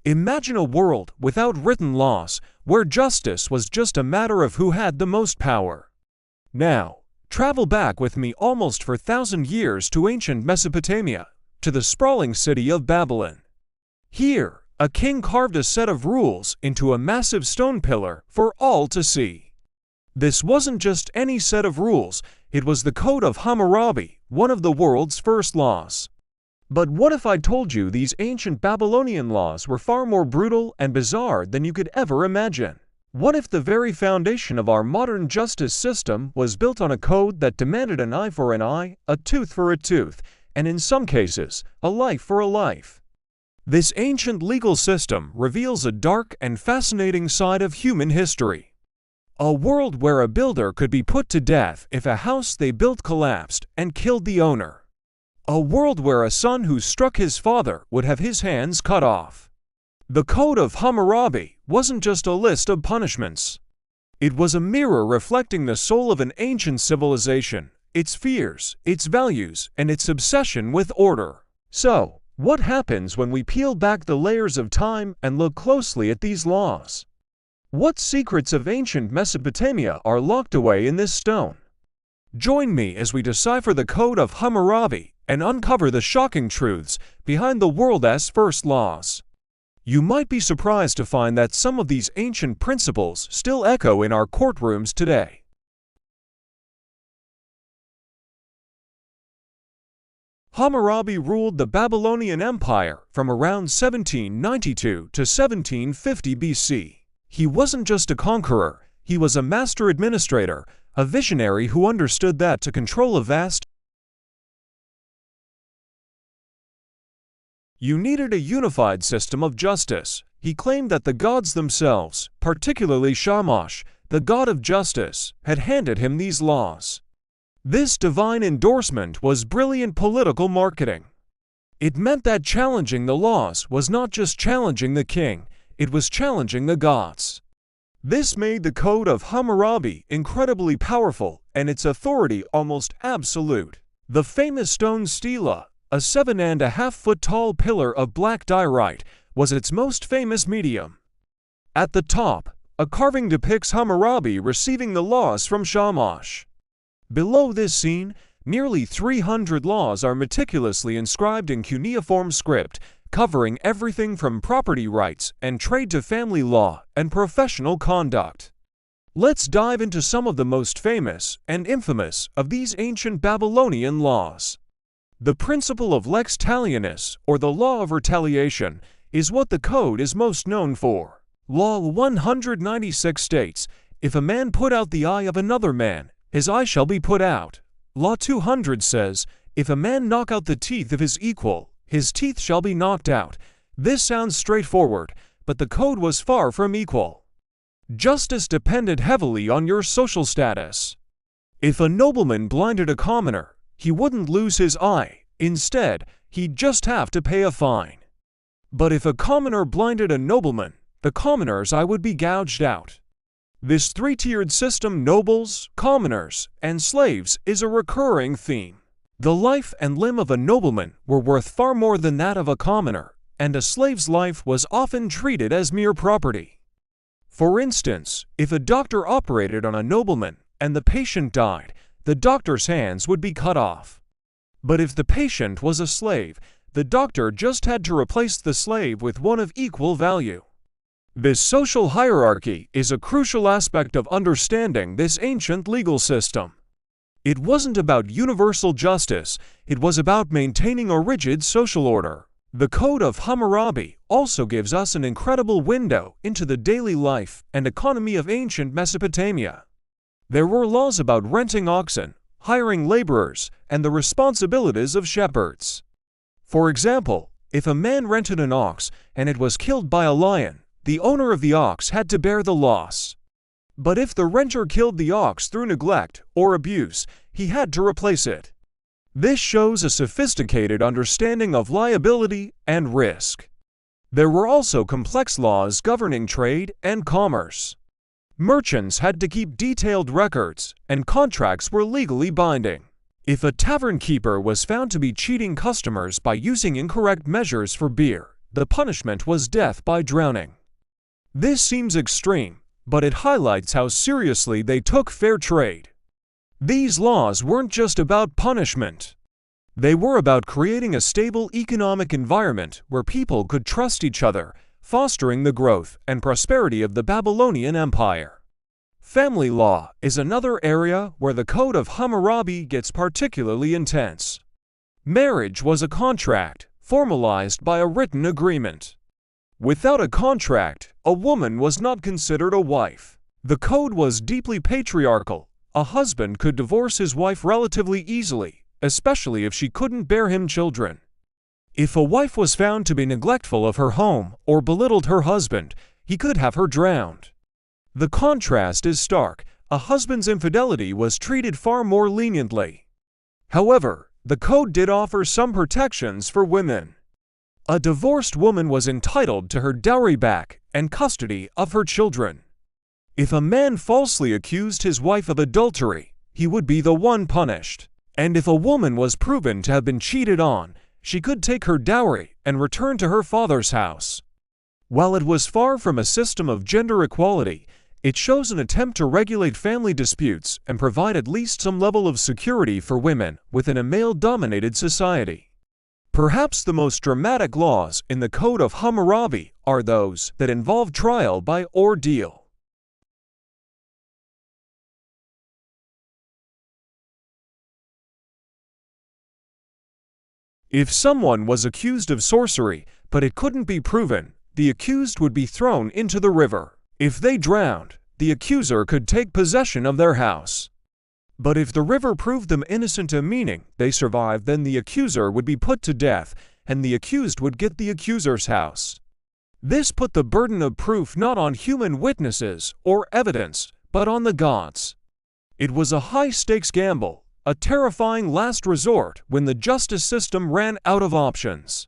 Imagine a world without written laws, where justice was just a matter of who had the most power. Now, travel back with me almost 4,000 years to ancient Mesopotamia, to the sprawling city of Babylon. Here, a king carved a set of rules into a massive stone pillar for all to see. This wasn't just any set of rules, it was the Code of Hammurabi, one of the world's first laws. But what if I told you these ancient Babylonian laws were far more brutal and bizarre than you could ever imagine? What if the very foundation of our modern justice system was built on a code that demanded an eye for an eye, a tooth for a tooth, and in some cases, a life for a life? This ancient legal system reveals a dark and fascinating side of human history. A world where a builder could be put to death if a house they built collapsed and killed the owner. A world where a son who struck his father would have his hands cut off. The Code of Hammurabi wasn't just a list of punishments. It was a mirror reflecting the soul of an ancient civilization, its fears, its values, and its obsession with order. So, what happens when we peel back the layers of time and look closely at these laws? What secrets of ancient Mesopotamia are locked away in this stone? Join me as we decipher the Code of Hammurabi and uncover the shocking truths behind the world's first laws. You might be surprised to find that some of these ancient principles still echo in our courtrooms today. Hammurabi ruled the Babylonian Empire from around 1792 to 1750 BC. He wasn't just a conqueror, he was a master administrator, a visionary who understood that to control a vast you needed a unified system of justice. He claimed that the gods themselves, particularly Shamash, the god of justice, had handed him these laws. This divine endorsement was brilliant political marketing. It meant that challenging the laws was not just challenging the king, it was challenging the gods. This made the Code of Hammurabi incredibly powerful and its authority almost absolute. The famous stone stela, a 7.5-foot tall pillar of black diorite, was its most famous medium. At the top, a carving depicts Hammurabi receiving the laws from Shamash. Below this scene, nearly 300 laws are meticulously inscribed in cuneiform script, covering everything from property rights and trade to family law and professional conduct. Let's dive into some of the most famous and infamous of these ancient Babylonian laws. The principle of lex talionis, or the law of retaliation, is what the code is most known for. Law 196 states, "If a man put out the eye of another man, his eye shall be put out." Law 200 says, "If a man knock out the teeth of his equal, his teeth shall be knocked out." This sounds straightforward, but the code was far from equal. Justice depended heavily on your social status. If a nobleman blinded a commoner, he wouldn't lose his eye. Instead, he'd just have to pay a fine. But if a commoner blinded a nobleman, the commoner's eye would be gouged out. This three-tiered system, nobles, commoners, and slaves, is a recurring theme. The life and limb of a nobleman were worth far more than that of a commoner, and a slave's life was often treated as mere property. For instance, if a doctor operated on a nobleman and the patient died, the doctor's hands would be cut off. But if the patient was a slave, the doctor just had to replace the slave with one of equal value. This social hierarchy is a crucial aspect of understanding this ancient legal system. It wasn't about universal justice, it was about maintaining a rigid social order. The Code of Hammurabi also gives us an incredible window into the daily life and economy of ancient Mesopotamia. There were laws about renting oxen, hiring laborers, and the responsibilities of shepherds. For example, if a man rented an ox and it was killed by a lion, the owner of the ox had to bear the loss. But if the renter killed the ox through neglect or abuse, he had to replace it. This shows a sophisticated understanding of liability and risk. There were also complex laws governing trade and commerce. Merchants had to keep detailed records, and contracts were legally binding. If a tavern keeper was found to be cheating customers by using incorrect measures for beer, the punishment was death by drowning. This seems extreme, but it highlights how seriously they took fair trade. These laws weren't just about punishment. They were about creating a stable economic environment where people could trust each other, fostering the growth and prosperity of the Babylonian Empire. Family law is another area where the Code of Hammurabi gets particularly intense. Marriage was a contract, formalized by a written agreement. Without a contract, a woman was not considered a wife. The code was deeply patriarchal. A husband could divorce his wife relatively easily, especially if she couldn't bear him children. If a wife was found to be neglectful of her home or belittled her husband, he could have her drowned. The contrast is stark. A husband's infidelity was treated far more leniently. However, the code did offer some protections for women. A divorced woman was entitled to her dowry back and custody of her children. If a man falsely accused his wife of adultery, he would be the one punished. And if a woman was proven to have been cheated on, she could take her dowry and return to her father's house. While it was far from a system of gender equality, it shows an attempt to regulate family disputes and provide at least some level of security for women within a male-dominated society. Perhaps the most dramatic laws in the Code of Hammurabi are those that involve trial by ordeal. If someone was accused of sorcery, but it couldn't be proven, the accused would be thrown into the river. If they drowned, the accuser could take possession of their house. But if the river proved them innocent meaning they survived, then the accuser would be put to death, and the accused would get the accuser's house. This put the burden of proof not on human witnesses or evidence, but on the gods. It was a high-stakes gamble, a terrifying last resort when the justice system ran out of options.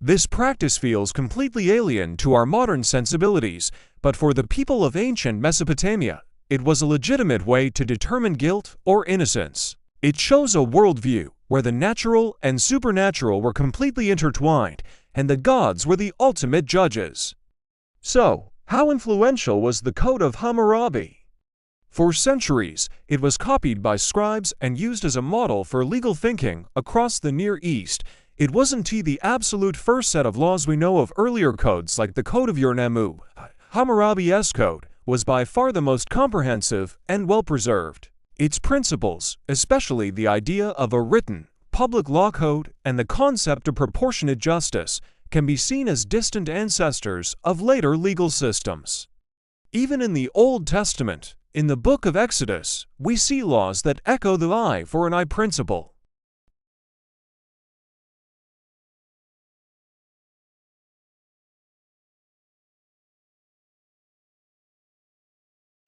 This practice feels completely alien to our modern sensibilities, but for the people of ancient Mesopotamia, it was a legitimate way to determine guilt or innocence. It shows a worldview where the natural and supernatural were completely intertwined, and the gods were the ultimate judges. So, how influential was the Code of Hammurabi? For centuries, it was copied by scribes and used as a model for legal thinking across the Near East. It wasn't the absolute first set of laws we know of. Earlier codes like the Code of Hammurabi, Hammurabi's code, was by far the most comprehensive and well-preserved. Its principles, especially the idea of a written, public law code and the concept of proportionate justice, can be seen as distant ancestors of later legal systems. Even in the Old Testament, in the book of Exodus, we see laws that echo the eye for an eye principle.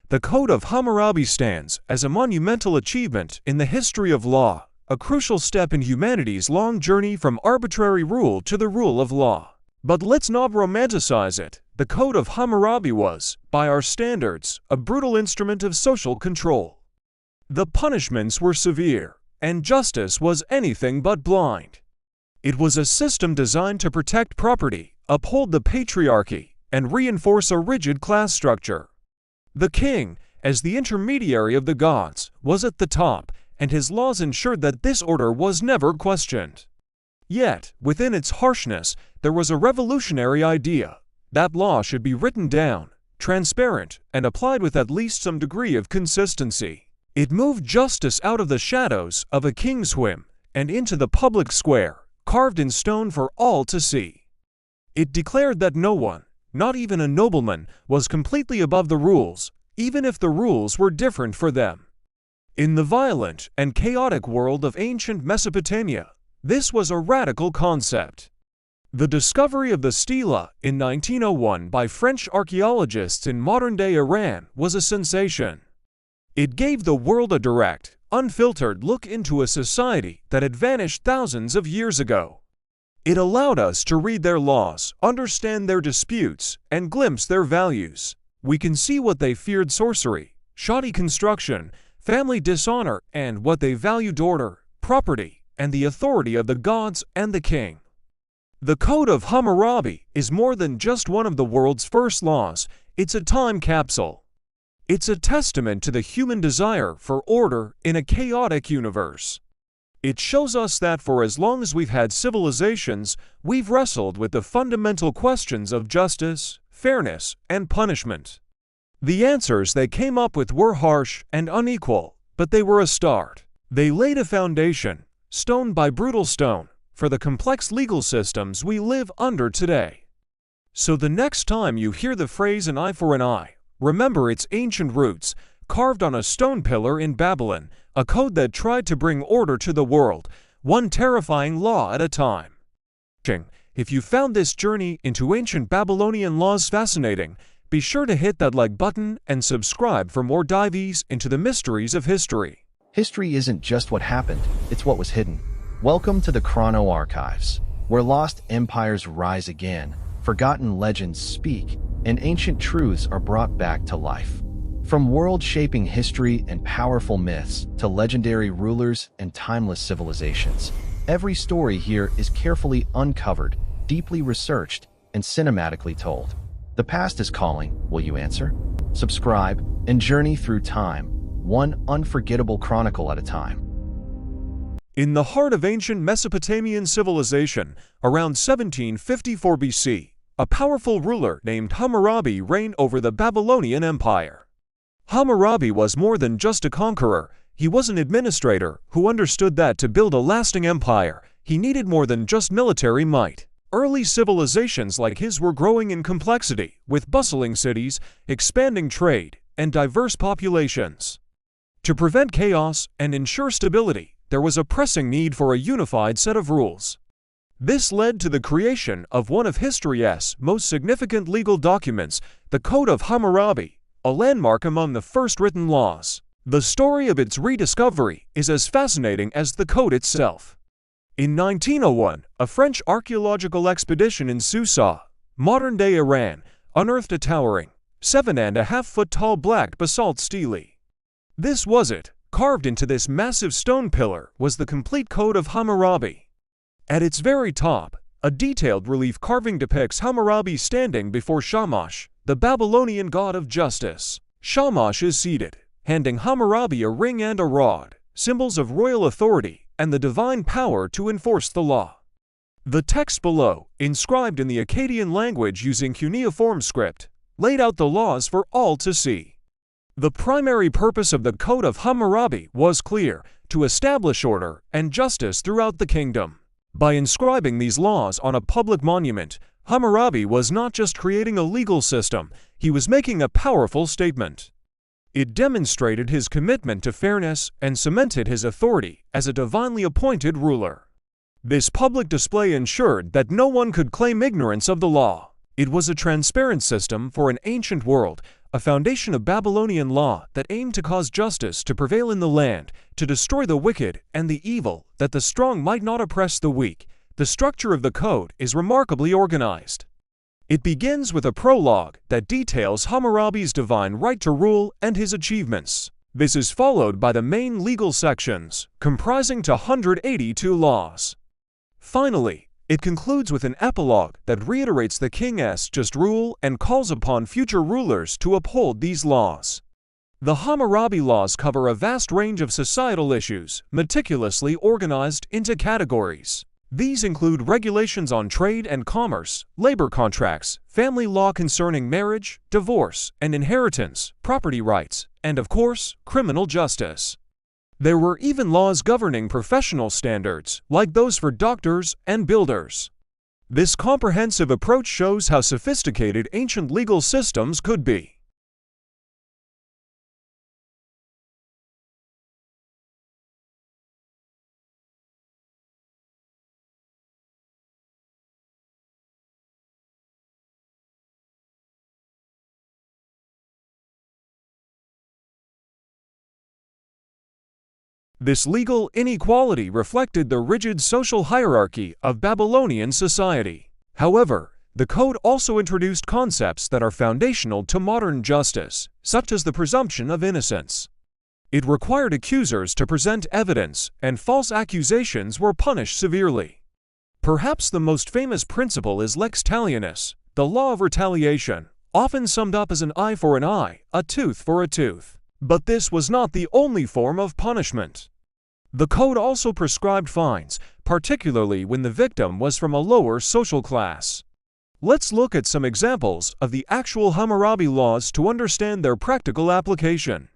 The Code of Hammurabi stands as a monumental achievement in the history of law, a crucial step in humanity's long journey from arbitrary rule to the rule of law. But let's not romanticize it. The Code of Hammurabi was, by our standards, a brutal instrument of social control. The punishments were severe, and justice was anything but blind. It was a system designed to protect property, uphold the patriarchy, and reinforce a rigid class structure. The king, as the intermediary of the gods, was at the top, and his laws ensured that this order was never questioned. Yet, within its harshness, there was a revolutionary idea. That law should be written down, transparent, and applied with at least some degree of consistency. It moved justice out of the shadows of a king's whim and into the public square, carved in stone for all to see. It declared that no one, not even a nobleman, was completely above the rules, even if the rules were different for them. In the violent and chaotic world of ancient Mesopotamia, this was a radical concept. The discovery of the stela in 1901 by French archaeologists in modern-day Iran was a sensation. It gave the world a direct, unfiltered look into a society that had vanished thousands of years ago. It allowed us to read their laws, understand their disputes, and glimpse their values. We can see what they feared: sorcery, shoddy construction, family dishonor, and what they valued: order, property, and the authority of the gods and the king. The Code of Hammurabi is more than just one of the world's first laws, it's a time capsule. It's a testament to the human desire for order in a chaotic universe. It shows us that for as long as we've had civilizations, we've wrestled with the fundamental questions of justice, fairness, and punishment. The answers they came up with were harsh and unequal, but they were a start. They laid a foundation, stone by brutal stone, for the complex legal systems we live under today. So the next time you hear the phrase an eye for an eye, remember its ancient roots, carved on a stone pillar in Babylon, a code that tried to bring order to the world, one terrifying law at a time. If you found this journey into ancient Babylonian laws fascinating, be sure to hit that like button and subscribe for more dives into the mysteries of history. History isn't just what happened, it's what was hidden. Welcome to the Chrono archives, where lost empires rise again, forgotten legends speak, and ancient truths are brought back to life. From world-shaping history and powerful myths to legendary rulers and timeless civilizations, every story here is carefully uncovered, deeply researched, and cinematically told. The past is calling, will you answer? Subscribe and journey through time, one unforgettable chronicle at a time. In the heart of ancient Mesopotamian civilization, around 1754 BC, a powerful ruler named Hammurabi reigned over the Babylonian Empire. Hammurabi was more than just a conqueror, he was an administrator who understood that to build a lasting empire, he needed more than just military might. Early civilizations like his were growing in complexity, with bustling cities, expanding trade, and diverse populations. To prevent chaos and ensure stability, there was a pressing need for a unified set of rules. This led to the creation of one of history's most significant legal documents, the Code of Hammurabi, a landmark among the first written laws. The story of its rediscovery is as fascinating as the code itself. In 1901, a French archaeological expedition in Susa, modern-day Iran, unearthed a towering, 7.5-foot-tall black basalt stele. This was it. Carved into this massive stone pillar was the complete Code of Hammurabi. At its very top, a detailed relief carving depicts Hammurabi standing before Shamash, the Babylonian god of justice. Shamash is seated, handing Hammurabi a ring and a rod, symbols of royal authority and the divine power to enforce the law. The text below, inscribed in the Akkadian language using cuneiform script, laid out the laws for all to see. The primary purpose of the Code of Hammurabi was clear, to establish order and justice throughout the kingdom. By inscribing these laws on a public monument, Hammurabi was not just creating a legal system, he was making a powerful statement. It demonstrated his commitment to fairness and cemented his authority as a divinely appointed ruler. This public display ensured that no one could claim ignorance of the law. It was a transparent system for an ancient world, a foundation of Babylonian law that aimed to cause justice to prevail in the land, to destroy the wicked and the evil, that the strong might not oppress the weak. The structure of the code is remarkably organized. It begins with a prologue that details Hammurabi's divine right to rule and his achievements. This is followed by the main legal sections, comprising 182 laws. Finally, it concludes with an epilogue that reiterates the king's just rule and calls upon future rulers to uphold these laws. The Hammurabi laws cover a vast range of societal issues, meticulously organized into categories. These include regulations on trade and commerce, labor contracts, family law concerning marriage, divorce, and inheritance, property rights, and of course, criminal justice. There were even laws governing professional standards, like those for doctors and builders. This comprehensive approach shows how sophisticated ancient legal systems could be. This legal inequality reflected the rigid social hierarchy of Babylonian society. However, the code also introduced concepts that are foundational to modern justice, such as the presumption of innocence. It required accusers to present evidence, and false accusations were punished severely. Perhaps the most famous principle is lex talionis, the law of retaliation, often summed up as an eye for an eye, a tooth for a tooth. But this was not the only form of punishment. The code also prescribed fines, particularly when the victim was from a lower social class. Let's look at some examples of the actual Hammurabi laws to understand their practical application.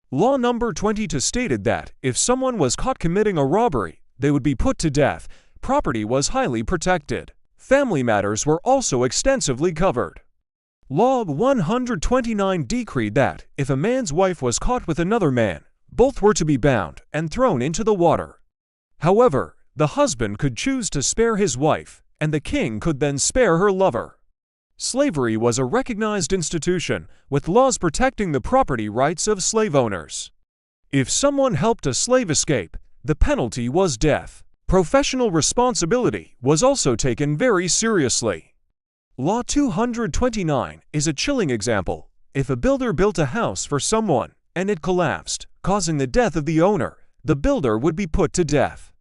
Law number 22 stated that if someone was caught committing a robbery, they would be put to death. Property was highly protected. Family matters were also extensively covered. Law 129 decreed that if a man's wife was caught with another man, both were to be bound and thrown into the water. However, the husband could choose to spare his wife, and the king could then spare her lover. Slavery was a recognized institution, with laws protecting the property rights of slave owners. If someone helped a slave escape, the penalty was death. Professional responsibility was also taken very seriously. Law 229 is a chilling example. If a builder built a house for someone, and it collapsed, causing the death of the owner, the builder would be put to death.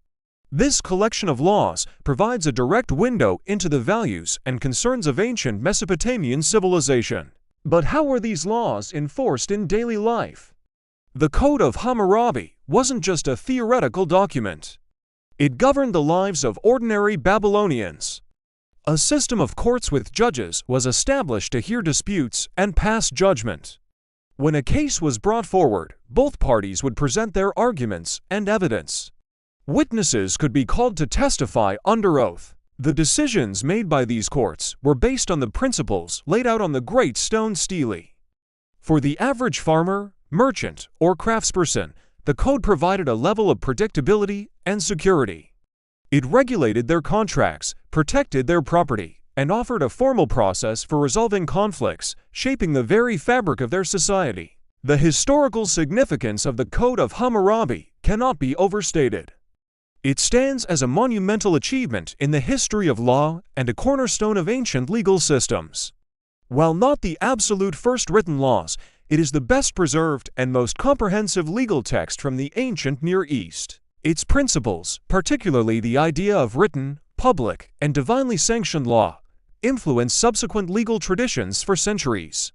This collection of laws provides a direct window into the values and concerns of ancient Mesopotamian civilization. But how were these laws enforced in daily life? The Code of Hammurabi wasn't just a theoretical document. It governed the lives of ordinary Babylonians. A system of courts with judges was established to hear disputes and pass judgment. When a case was brought forward, both parties would present their arguments and evidence. Witnesses could be called to testify under oath. The decisions made by these courts were based on the principles laid out on the Great Stone Stele. For the average farmer, merchant, or craftsperson, the code provided a level of predictability and security. It regulated their contracts, protected their property, and offered a formal process for resolving conflicts, shaping the very fabric of their society. The historical significance of the Code of Hammurabi cannot be overstated. It stands as a monumental achievement in the history of law and a cornerstone of ancient legal systems. While not the absolute first written laws, it is the best preserved and most comprehensive legal text from the ancient Near East. Its principles, particularly the idea of written, public, and divinely sanctioned law, influence subsequent legal traditions for centuries.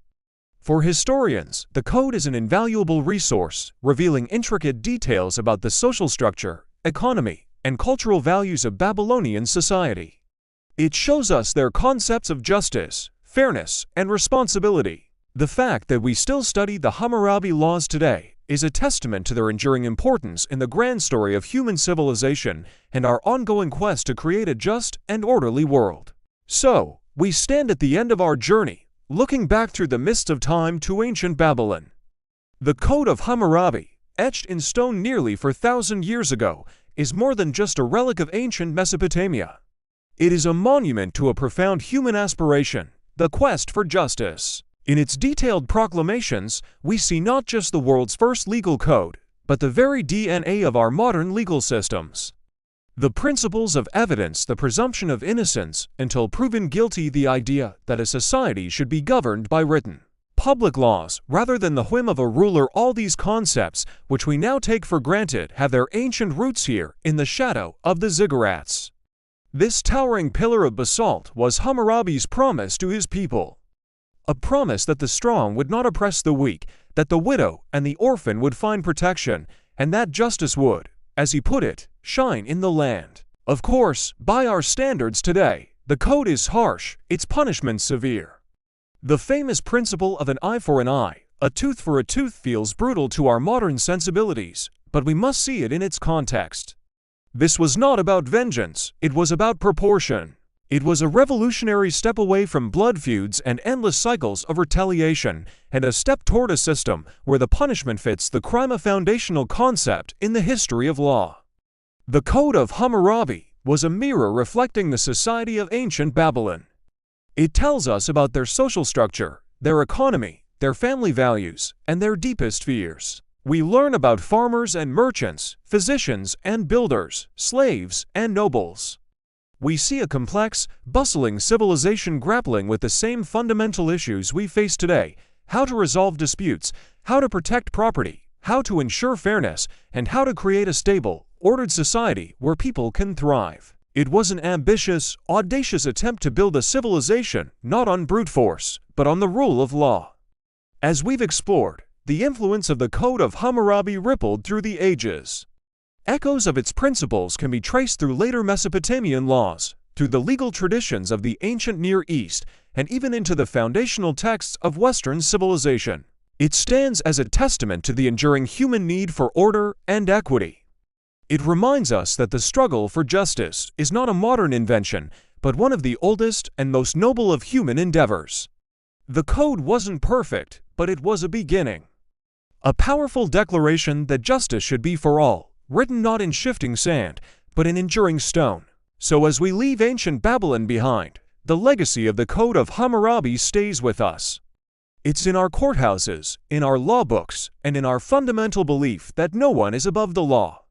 For historians, the code is an invaluable resource, revealing intricate details about the social structure, economy, and cultural values of Babylonian society. It shows us their concepts of justice, fairness, and responsibility. The fact that we still study the Hammurabi laws today is a testament to their enduring importance in the grand story of human civilization and our ongoing quest to create a just and orderly world. So, we stand at the end of our journey, looking back through the mists of time to ancient Babylon. The Code of Hammurabi, etched in stone nearly 4,000 years ago, is more than just a relic of ancient Mesopotamia. It is a monument to a profound human aspiration, the quest for justice. In its detailed proclamations, we see not just the world's first legal code, but the very DNA of our modern legal systems. The principles of evidence, the presumption of innocence until proven guilty, the idea that a society should be governed by written, public laws rather than the whim of a ruler. All these concepts, which we now take for granted, have their ancient roots here in the shadow of the ziggurats. This towering pillar of basalt was Hammurabi's promise to his people. A promise that the strong would not oppress the weak, that the widow and the orphan would find protection, and that justice would, as he put it, shine in the land. Of course, by our standards today, the code is harsh, its punishments severe. The famous principle of an eye for an eye, a tooth for a tooth feels brutal to our modern sensibilities, but we must see it in its context. This was not about vengeance, it was about proportion. It was a revolutionary step away from blood feuds and endless cycles of retaliation, and a step toward a system where the punishment fits the crime, a foundational concept in the history of law. The Code of Hammurabi was a mirror reflecting the society of ancient Babylon. It tells us about their social structure, their economy, their family values, and their deepest fears. We learn about farmers and merchants, physicians and builders, slaves and nobles. We see a complex, bustling civilization grappling with the same fundamental issues we face today: how to resolve disputes, how to protect property, how to ensure fairness, and how to create a stable, ordered society where people can thrive. It was an ambitious, audacious attempt to build a civilization not on brute force, but on the rule of law. As we've explored, the influence of the Code of Hammurabi rippled through the ages. Echoes of its principles can be traced through later Mesopotamian laws, through the legal traditions of the ancient Near East, and even into the foundational texts of Western civilization. It stands as a testament to the enduring human need for order and equity. It reminds us that the struggle for justice is not a modern invention, but one of the oldest and most noble of human endeavors. The code wasn't perfect, but it was a beginning. A powerful declaration that justice should be for all, written not in shifting sand, but in enduring stone. So as we leave ancient Babylon behind, the legacy of the Code of Hammurabi stays with us. It's in our courthouses, in our law books, and in our fundamental belief that no one is above the law.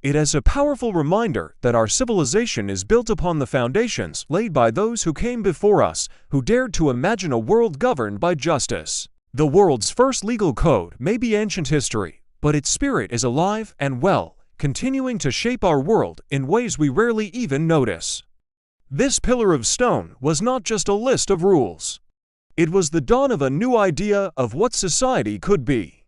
It is a powerful reminder that our civilization is built upon the foundations laid by those who came before us, who dared to imagine a world governed by justice. The world's first legal code may be ancient history, but its spirit is alive and well, continuing to shape our world in ways we rarely even notice. This pillar of stone was not just a list of rules. It was the dawn of a new idea of what society could be.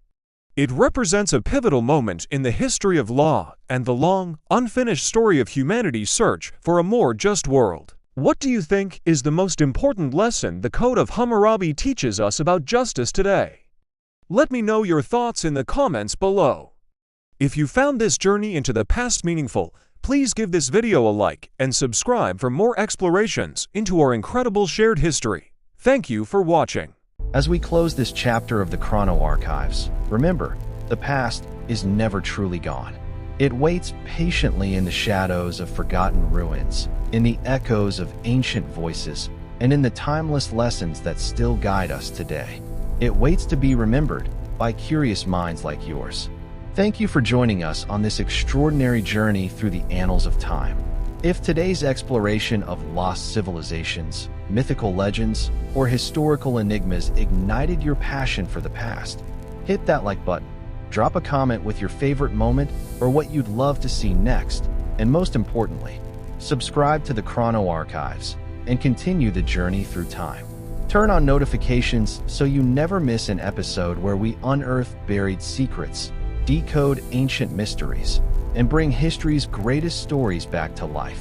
It represents a pivotal moment in the history of law and the long, unfinished story of humanity's search for a more just world. What do you think is the most important lesson the Code of Hammurabi teaches us about justice today? Let me know your thoughts in the comments below. If you found this journey into the past meaningful, please give this video a like and subscribe for more explorations into our incredible shared history. Thank you for watching. As we close this chapter of the Chrono archives, remember, the past is never truly gone. It waits patiently in the shadows of forgotten ruins, in the echoes of ancient voices, and in the timeless lessons that still guide us today. It waits to be remembered by curious minds like yours. Thank you for joining us on this extraordinary journey through the annals of time. If today's exploration of lost civilizations, mythical legends, or historical enigmas ignited your passion for the past, hit that like button, drop a comment with your favorite moment or what you'd love to see next, and most importantly, subscribe to the Chrono Archives and continue the journey through time. Turn on notifications so you never miss an episode where we unearth buried secrets, decode ancient mysteries, and bring history's greatest stories back to life.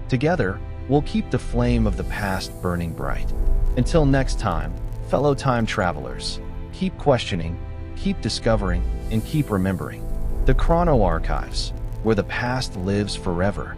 Together, we'll keep the flame of the past burning bright. Until next time, fellow time travelers, keep questioning, keep discovering, and keep remembering. The Chrono Archives, where the past lives forever.